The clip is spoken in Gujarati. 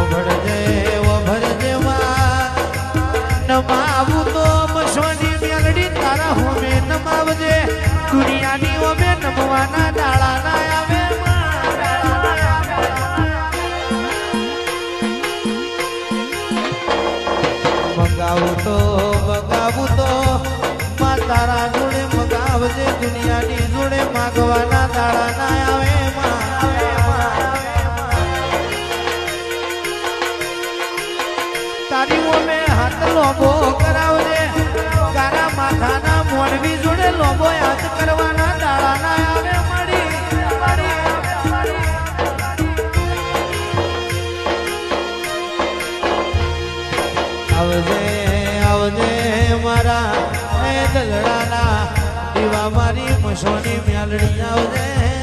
ભરજે નમાવું તો મસવાની મેલડી તારા હોમે નમાવજે દુનિયાની ઓમે નમવાના ડાળા ના આવે મગાવું તો માં તારા જોડે મગાવજે દુનિયાની જોડે માગવાના દાડા ના આવે તારી ઓમે હાથ લોબો કરાવજે તારા માથાના મોણવી જોડે લોબો હાથ કરવાના દાડા ના આવે આવજે મારા દલડાના દીવા મારી મસોની મ્યાલડી આવજે